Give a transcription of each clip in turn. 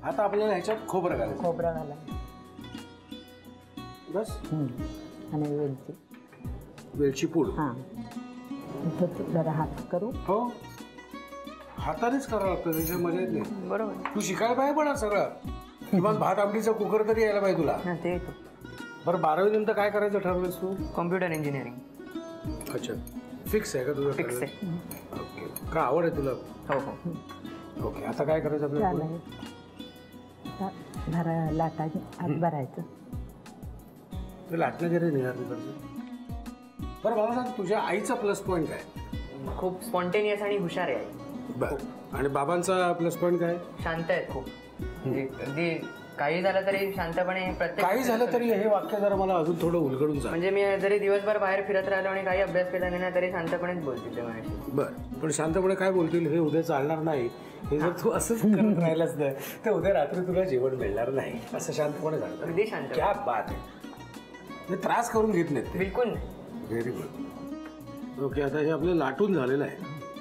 आता आपल्याला ह्याच्यात खोबरं घालायचं. खोबरं घालायचं बस. आणि वेलची. वेलची पूड. हां जरा हात करू. हो हातानेच करावं लागतं त्याच्यात मजा येत नाही. बरोबर. तू शिकायला पाहिजे पण सगळं. किंवा भात आमटीचा कुकर तरी यायला पाहिजे तुला. हां ते येतो. बरं 12वी नंतर काय करायचं ठरवलंस तू? Computer engineering. अच्छा फिक्स आहे का तुझं? फिक्स आहे. ओके का आवड आहे तुला? हो हो. ओके आता काय करायचं आपल्याला? भरा लाटा आत भरायचं. ते लाटणं जरी निघाल तिकडचं. बरं मला सांग तुझ्या आईचा प्लस पॉईंट काय? खूप स्पॉन्टेनियस आणि हुशार आहे. बरं आणि बाबांचा प्लस पॉईंट काय? शांत आहेत खूप. अगदी काही झालं तरी शांतपणे प्रत्येक काही झालं तरी हे वाक्य जरा मला अजून थोडं उलगडून जा. म्हणजे मी जरी दिवसभर बाहेर फिरत राहिलो आणि काही अभ्यास केला नाही ना तरी शांतपणेच बोलतील ते माझ्याशी. बरं पण शांतपणे काय बोलतील हे उद्या चालणार नाही. हे जर तू असंच करत राहिलास नाही तर उद्या रात्री तुला जेवण मिळणार नाही असं शांतपणे सांगतात. अगदी शांत. क्या बात आहे. हे त्रास करून घेत नाहीत ते. बिलकुल नाही. Very good. ओके आता हे आपलं लाटून झालेलं आहे.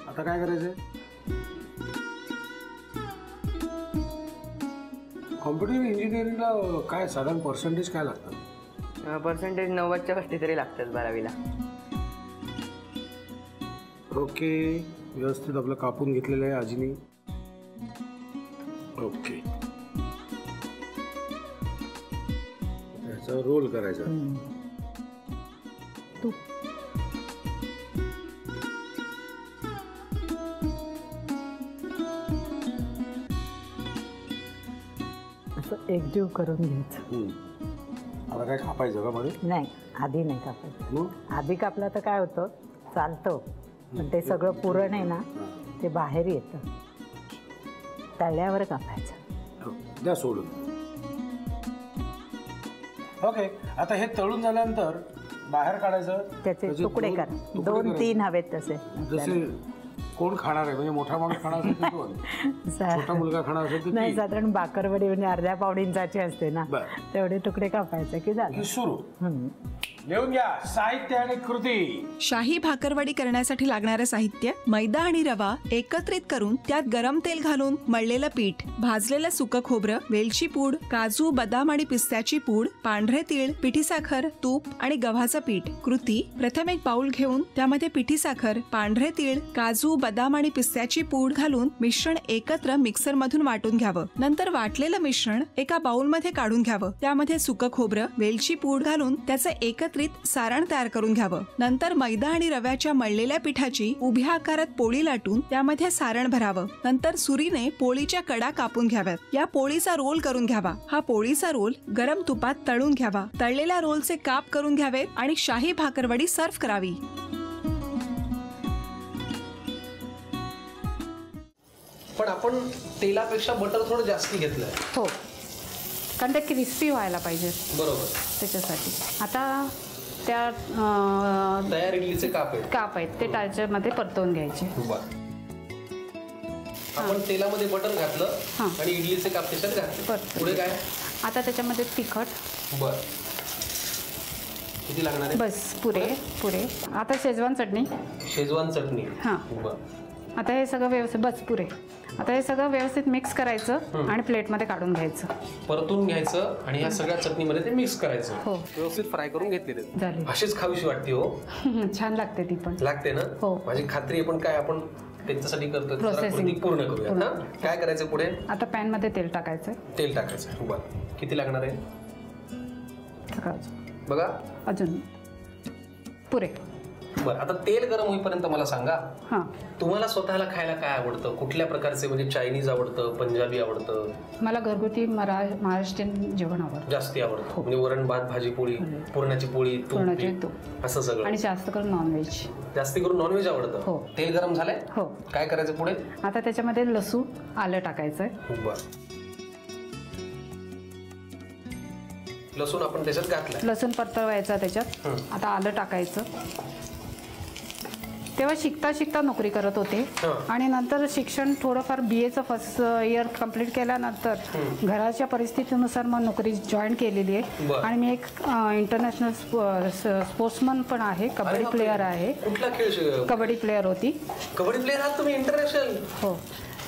आता काय करायचं आहे? कॉम्प्युटर इंजिनिअरिंगला काय साधारण पर्सेंटेज काय लागतं? पर्सेंटेज 90च्या वरती तरी लागतात 12वीला. ओके व्यवस्थित आपलं कापून घेतलेलं आहे आजीनी. ओके त्याचा रोल करायचा. तू असं एकजीव करून घ्यायचं. आता काय कापायचं का मध्ये? नाही आधी नाही कापायचं. मग आधी कापलं तर काय होतं चालतं पण ते सगळं पुरण आहे ना ते बाहेर येतं. तळ्यावर कापायचं. द्या सोडून. ओके आता हे तळून झाल्यानंतर बाहेर काढायचं. त्याचे तुकडे करा. 2-3 हवेत तसे. जसे कोण खाणार आहे म्हणजे मोठा माणूस खाणार असेल तर 2, छोटा मुलगा खाणार असेल तर 3. नाही साधारण बाकरवडी म्हणजे अर्ध्या पाऊण इंचाची असते ना तेवढे तुकडे कापायचे की झालं. सुरू. लिहून घ्या साहित्य आणि कृती. शाही भाकरवडी करण्यासाठी लागणारे साहित्य: मैदा आणि रवा एकत्रित करून त्यात गरम तेल घालून मळलेलं पीठ, भाजलेलं सुकं खोबरं, वेलची पूड, काजू, बदाम आणि पिस्त्याची पूड, पांढरे तीळ, पिठी साखर, तूप आणि गव्हाचं पीठ. कृती: प्रथम एक बाउल घेऊन त्यामध्ये पिठी साखर, पांढरे तीळ, काजू, बदाम आणि पिस्त्याची पूड घालून मिश्रण एकत्र मिक्सर मधून वाटून घ्यावं. नंतर वाटलेलं मिश्रण एका बाउल मध्ये काढून घ्यावं. त्यामध्ये सुकं खोबरं, वेलची पूड घालून त्याचं एकत्रित सारण तयार करून घ्यावं. नंतर मैदा आणि रव्याच्या मळलेल्या पिठाची उभ्या आकारात पोळी लाटून त्यामध्ये सारण भरावं. नंतर सुरीने पोळीच्या कडा कापून घ्याव्यात. या पोळीचा रोल करून घ्यावा. हा पोळीचा रोल गरम तुपात तळून घ्यावा. तळलेल्या रोलचे काप करून घ्यावेत आणि शाही भाकरवडी सर्व्ह करावी. पण आपण तेलापेक्षा बटर थोडं जास्त घेतलंय. हो कारण ते क्रिस्पी व्हायला पाहिजे. बरोबर. त्याच्यासाठी आता त्या तयार इडलीचे काप आहेत ते त्याच्यामध्ये परतवून घ्यायचे. आपण तेलामध्ये बटर घातलं आणि इडलीचे काप त्याच्यात घातले. पुढे काय? आता त्याच्यामध्ये तिखट. बर किती लागणार आहे? बस पुरे. आता शेजवान चटणी. हां बर आता हे सगळं व्यवस्थित बस पुरे. आता हे सगळं व्यवस्थित मिक्स करायचं आणि प्लेटमध्ये काढून घ्यायचं. परतून घ्यायचं आणि ह्या सगळ्या चटणीमध्ये ते मिक्स करायचं. हो व्यवस्थित फ्राय करून घेतलेले झाले. अशीच खावीशी वाटते हो. छान लागते ती पण. लागते ना? हो माझी खात्री आहे. पण काय आपण त्यांच्यासाठी करतो प्रोसेसिंग पूर्ण करूया. काय करायचं पुढे? आता पॅन मध्ये तेल टाकायचं. बरं किती लागणार आहे? बघा अजून पुरे. बरं आता तेल गरम होईपर्यंत मला सांगा हां तुम्हाला स्वतःला खायला काय आवडतं? कुठल्या प्रकारचे म्हणजे चायनीज आवडतं, पंजाबी आवडतं? मला घरगुती महाराष्ट्रीयन जेवण आवडतं. जास्ती आवडतं. म्हणजे वरण भात, भाजी पोळी, पुरणाची पोळी, तूप असं सगळं. आणि जास्त करून नॉनव्हेज. जास्ती करून नॉनव्हेज आवडतं. हो. तेल गरम झालंय? हो. काय करायचं पुढे? आता त्याच्यामध्ये लसूण आलं टाकायचंय. बरं लसूण आपण त्याच्यात घातलं. लसूण परतवायचा त्याच्यात. आता आलं टाकायचं. तेव्हा शिकता नोकरी करत होते आणि नंतर शिक्षण थोडंफार BAचं फर्स्ट इयर कंप्लीट केल्यानंतर घराच्या परिस्थितीनुसार मग नोकरी जॉईन केलेली आहे. आणि मी एक इंटरनॅशनल स्पोर्ट्समन पण आहे. कबड्डी प्लेअर आहे. कुठला खेळ? कबड्डी प्लेअर होती. कबड्डी प्लेअर आहात तुम्ही? इंटरनॅशनल? हो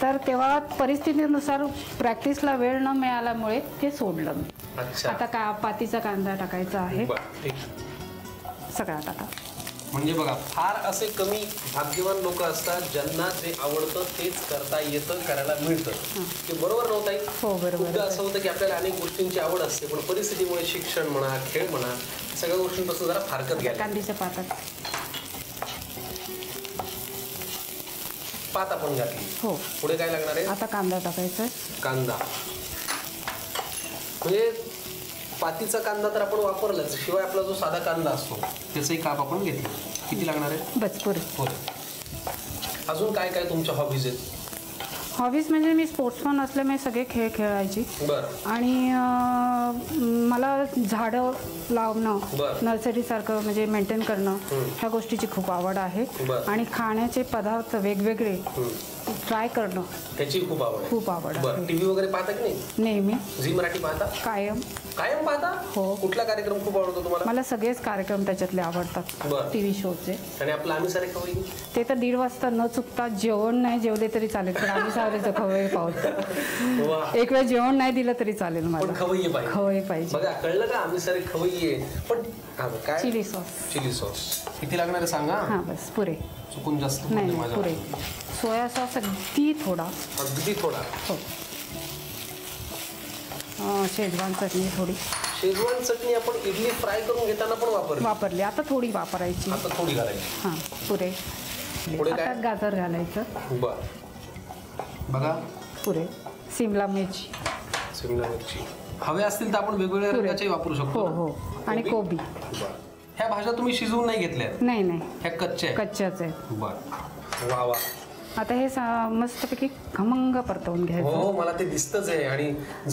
तर तेव्हा परिस्थितीनुसार प्रॅक्टिसला वेळ न मिळाल्यामुळे ते सोडलं मी. अच्छा. आता पातीचा कांदा टाकायचा आहे. बरं, ठीक. सगळा टाका. म्हणजे बघा, फार असे कमी भाग्यवान लोक असतात ज्यांना जे आवडतं तेच करता येतं, करायला मिळतं. ते बरोबर नव्हतं आहे? हो, बरोबर. खूपदा असं होतं की आपल्याला अनेक गोष्टींची आवड असते, पण परिस्थितीमुळे शिक्षण म्हणा, खेळ म्हणा, सगळ्या गोष्टींपासून जरा फारकत घ्यायला. कांद्याच्या पातात पात आपण घातली. हो. पुढे काय लागणार आहे? आता कांदा टाकायचा आहे. कांदा. म्हणजे पातीचा कांदा तर आपण वापरलाच, शिवाय आपला जो साधा कांदा असतो त्याचंही काप आपण घेतलं. किती लागणार आहे? बस पुरे. हो. अजून काय काय तुमच्या हॉबीज आहेत? हॉबीज म्हणजे मी स्पोर्ट्समन असल्यामुळे सगळे खेळ खेळायची. बरं. आणि मला झाडं लावणं, बरं. नर्सरीसारखं म्हणजे मेंटेन करणं, ह्या गोष्टीची खूप आवड आहे. बरं. आणि खाण्याचे पदार्थ वेगवेगळे ट्राय करणं त्याची खूप आवड आहे. खूप आवड बरं. आहे. टीव्ही वगैरे पाहता की नाही? नेहमी झी मराठी पाहता? कायम. कायम पाहता? हो. कुठला कार्यक्रम खूप आवडतो तुम्हाला? मला सगळेच कार्यक्रम त्याच्यातले आवडतात. बरं. टीव्ही शोचे. आणि आपलं आम्ही सारे खवई? ते तर 1:30 वाजता न चुकता, जेवण नाही जेवले तरी चालेल, पण आम्ही सारे खवई पाहतो. वा. एक वेळ जेवण नाही दिलं तरी चालेल पण मला. खवई पाहिजे. खवई पाहिजे. बघा, कळलं का? आम्ही सारे खवई आहे. पण काय? Chilli sauce. चिली सॉस किती लागणार आहे सांगा? हां बस पुरे. चुकून जास्त नाही म्हणजे नाही, माझ्या. पुरे. सोया सॉस अगदी थोडा. अगदी थोडा. हो. शेजवान चटणी थोडी शेजवान चटणी आपण इडली फ्राय करून घेताना पण वापरली. आता थोडी वापरायची. आता थोडी घालायची. हां पुरे. पुढे आता काय? गाजर घालायचं. बर. बघा, पुरे. शिमला मिरची. शिमला मिरची हवे असतील तर आपण वेगवेगळ्या पुरे. रंगाचे वापरू शकतो. हो हो. आणि कोबी. बर. ह्या भाज्या तुम्ही शिजवून नाही घेतल्या? नाही नाही, ह्या कच्च्या आहेत? कच्च्याच आहे. बर. वा वा. आता हे मस्तपैकी खमंग परतवून हो घ्यायचं. हो, मला ते दिसतच आहे. आणि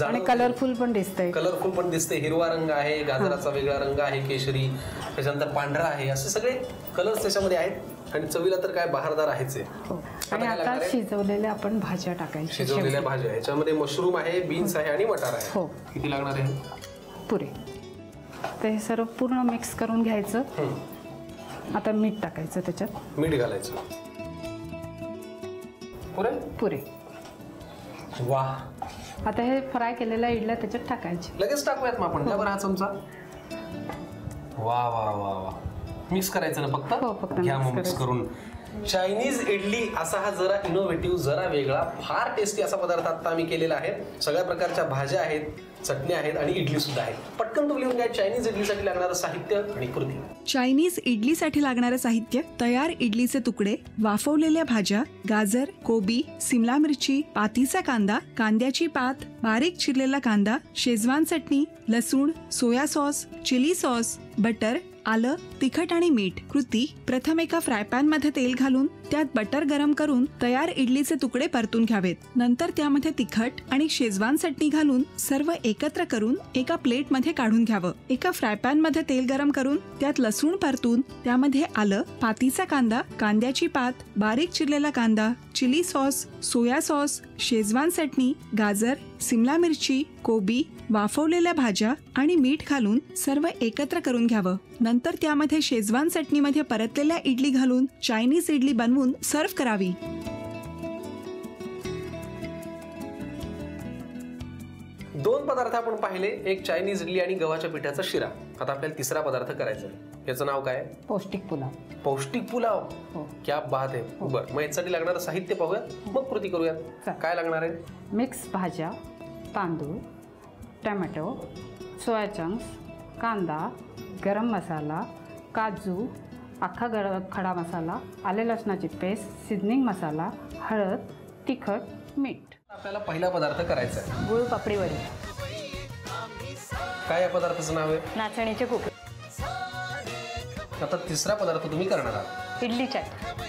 आणि कलरफुल पण दिसतंय. कलरफुल पण दिसते. हिरवा रंग आहे, गाजराचा वेगळा रंग आहे, केशरी, त्याच्यानंतर पांढरा आहे, असे सगळे कलर्स त्याच्यामध्ये आहेत. आणि चवीला तर काय बहारदार आहेच आहे. हो. आता आणि काय आता लागणार आहे? शिजवलेल्या आपण भाज्या टाकायच्या. शिजवलेल्या भाज्या, ह्याच्यामध्ये मशरूम आहे, बीन्स आहे आणि मटार आहे. हो. किती लागणार आहे? पुरे. तर हे सर्व पूर्ण मिक्स करून घ्यायचं. आता मीठ टाकायचं त्याच्यात. मीठ घालायचं. पुरे? पुरे. वा. आता हे फ्राय केलेल्या इडल्या त्याच्यात टाकायचे. लगेच टाकूयात मग आपण. त्यावर हा चमचा. वा वा वा वा. मिक्स करायचं ना फक्त? हो, फक्त घ्या mix मग मिक्स करायचं. करून. चायनीज इडली असा हा जरा इनोव्हेटिव्ह, जरा वेगळा, फार टेस्टी असा पदार्थ आता आम्ही केलेला आहे. सगळ्या प्रकारच्या भाज्या आहेत, चटण्या आहेत आणि इडली सुद्धा आहे. पटकन तुम्ही लिहून घ्या चायनीज इडलीसाठी लागणारं साहित्य आणि कृती. चायनीज इडलीसाठी लागणारं साहित्य: तयार इडलीचे तुकडे, वाफवलेल्या भाज्या, गाजर, कोबी, सिमला मिरची, पातीचा कांदा, कांद्याची पात, बारीक चिरलेला कांदा, शेजवान चटणी, लसूण, soya sauce, chilli sauce, butter, आलं, तिखट आणि मीठ. कृती: प्रथम एका फ्राय पॅन मध्ये तेल घालून त्यात बटर गरम करून तयार इडलीचे तुकडे परतून घ्यावेत. नंतर त्यामध्ये तिखट आणि शेजवान चटणी घालून सर्व एकत्र करून एका प्लेट मध्ये काढून घ्यावं. एका फ्राय पॅन मध्ये तेल गरम करून त्यात लसूण परतून त्यामध्ये आलं, पातीचा कांदा, कांद्याची पात, बारीक चिरलेला कांदा, chilli sauce, soya sauce, Schezwan चटणी, गाजर, सिमला मिरची, कोबी, वाफवलेल्या भाज्या आणि मीठ घालून सर्व एकत्र करून घ्यावं. नंतर त्यामध्ये शेजवान चटणीमध्ये परतलेल्या इडली घालून चायनीज इडली बनवून सर्व्ह करावी. दोन पदार्थ आपण पाहिले, एक चायनीज इडली आणि गव्हाच्या पिठाचा शिरा. आता आपल्याला तिसरा पदार्थ करायचा आहे. याचं नाव काय? पौष्टिक पुलाव. पौष्टिक पुलाव. हो. क्या बात आहे. बरं, मग यासाठी लागणारं साहित्य पाहूया, मग कृती करूयात. काय लागणार आहे? मिक्स भाज्या, तांदूळ, टमॅटो, सोया चंक्स, कांदा, गरम मसाला, काजू, अख्खा खडा मसाला, आले लसणाची पेस्ट, सीझनिंग मसाला, हळद, तिखट, मीठ. आपल्याला पहिला पदार्थ करायचा आहे. गुळ पापडी वडे. काय या पदार्थाचं नाव आहे? नाचणीचे खूप. आता तिसरा पदार्थ तुम्ही करणार आहात. इडली चाट.